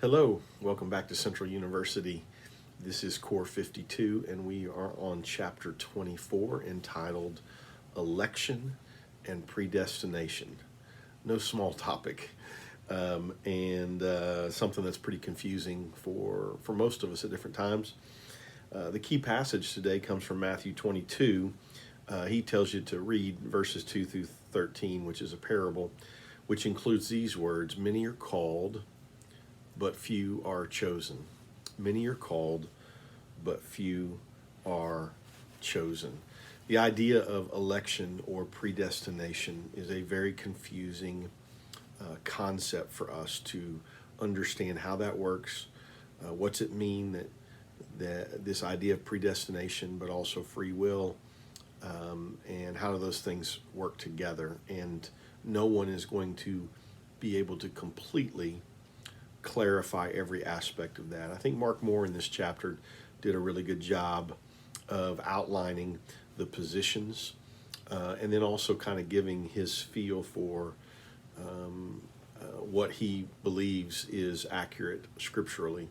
Hello, welcome back to Central University. This is Core 52, and we are on chapter 24 entitled Election and Predestination. No small topic, and something that's pretty confusing for most of us at different times. The key passage today comes from Matthew 22. He tells you to read verses 2 through 13, which is a parable, which includes these words: Many are called, but few are chosen. Many are called, but few are chosen. The idea of election or predestination is a very confusing concept for us to understand how that works. What's it mean that this idea of predestination, but also free will, and how do those things work together? And no one is going to be able to completely clarify every aspect of that. I think Mark Moore in this chapter did a really good job of outlining the positions, and then also kind of giving his feel for what he believes is accurate scripturally,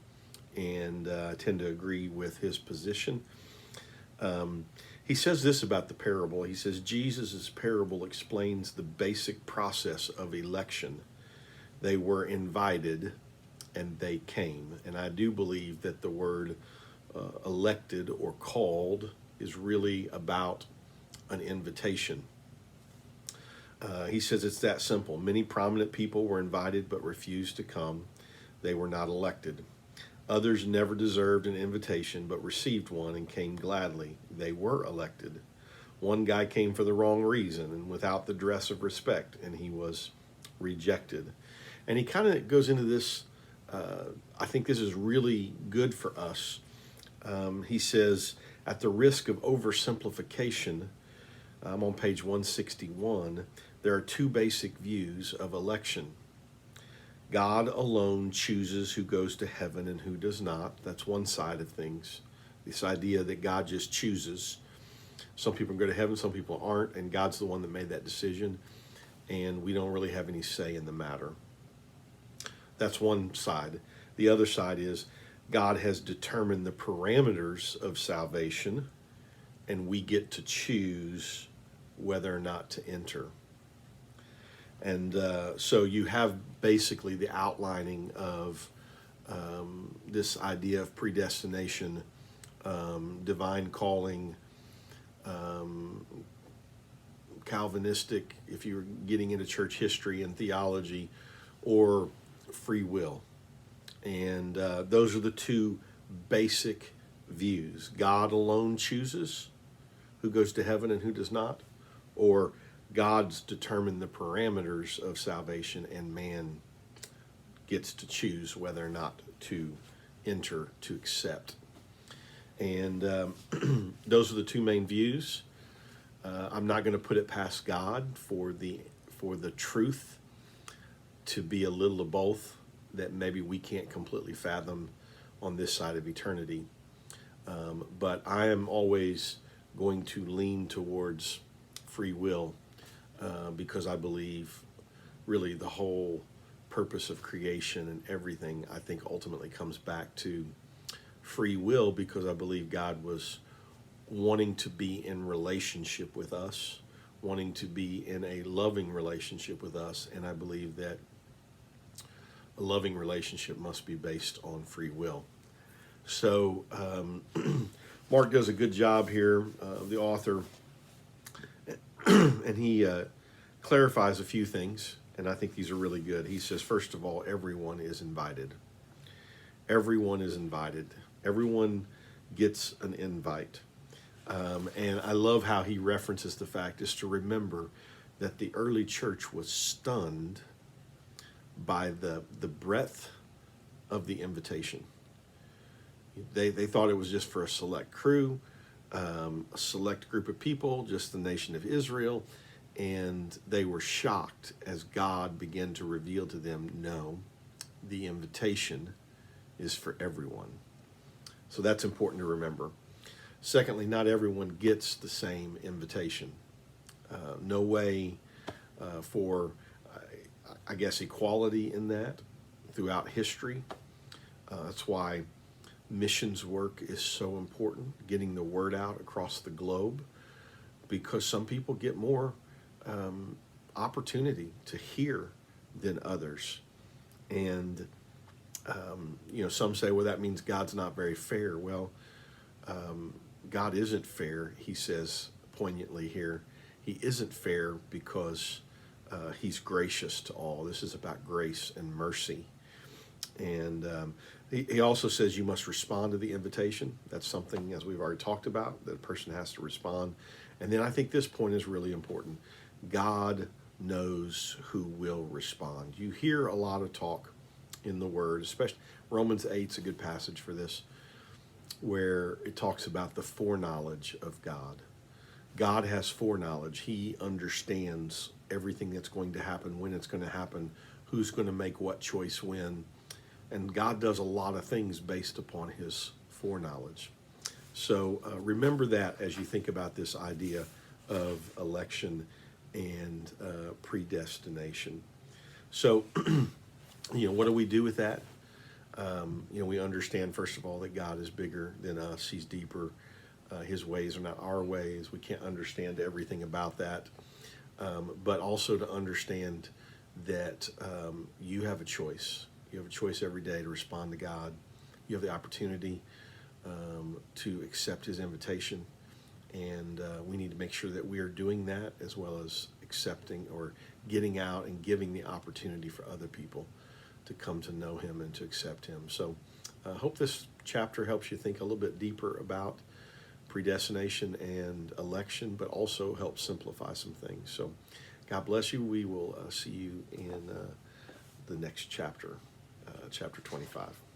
and I tend to agree with his position. He says this about the parable. He says Jesus' parable explains the basic process of election. They were invited and they came. And I do believe that the word elected or called is really about an invitation. He says it's that simple. Many prominent people were invited but refused to come. They were not elected. Others never deserved an invitation but received one and came gladly. They were elected. One guy came for the wrong reason and without the dress of respect, and he was rejected. And he kind of goes into this. I think this is really good for us. He says, at the risk of oversimplification, I'm on page 161, there are two basic views of election. God alone chooses who goes to heaven and who does not. That's one side of things. This idea that God just chooses. Some people go to heaven, some people aren't, and God's the one that made that decision, and we don't really have any say in the matter. That's one side. The other side is God has determined the parameters of salvation, and we get to choose whether or not to enter. And so you have basically the outlining of this idea of predestination, divine calling, Calvinistic, if you're getting into church history and theology, or free will. And those are the two basic views. God alone chooses who goes to heaven and who does not, or God's determined the parameters of salvation and man gets to choose whether or not to enter, to accept. And those are the two main views. I'm not going to put it past God for the truth to be a little of both that maybe we can't completely fathom on this side of eternity. But I am always going to lean towards free will because I believe really the whole purpose of creation and everything, I think, ultimately comes back to free will, because I believe God was wanting to be in relationship with us, wanting to be in a loving relationship with us, and I believe that a loving relationship must be based on free will. So Mark does a good job here, the author, and he clarifies a few things, and I think these are really good. He says, first of all, everyone is invited. Everyone is invited. Everyone gets an invite. And I love how he references the fact is to remember that the early church was stunned by the breadth of the invitation. They thought it was just for a select crew, a select group of people, just the nation of Israel, and they were shocked as God began to reveal to them, no, the invitation is for everyone. So that's important to remember. Secondly, not everyone gets the same invitation. No way for, I guess, equality in that throughout history. That's why missions work is so important, getting the word out across the globe, because some people get more opportunity to hear than others. And, some say, well, that means God's not very fair. Well, God isn't fair, he says poignantly here. He isn't fair because he's gracious to all. This is about grace and mercy. And he also says you must respond to the invitation. That's something, as we've already talked about, that a person has to respond. And then I think this point is really important. God knows who will respond. You hear a lot of talk in the Word, especially Romans 8 is a good passage for this, where it talks about the foreknowledge of God. God has foreknowledge. He understands everything that's going to happen, when it's going to happen, who's going to make what choice when. And God does a lot of things based upon his foreknowledge. So remember that as you think about this idea of election and predestination. So, what do we do with that? We understand, first of all, that God is bigger than us. He's deeper. His ways are not our ways. We can't understand everything about that. But also to understand that you have a choice. You have a choice every day to respond to God. You have the opportunity to accept his invitation. And we need to make sure that we are doing that, as well as accepting or getting out and giving the opportunity for other people to come to know him and to accept him. So I hope this chapter helps you think a little bit deeper about predestination and election, but also helps simplify some things. So God bless you. We will see you in the next chapter, chapter 25.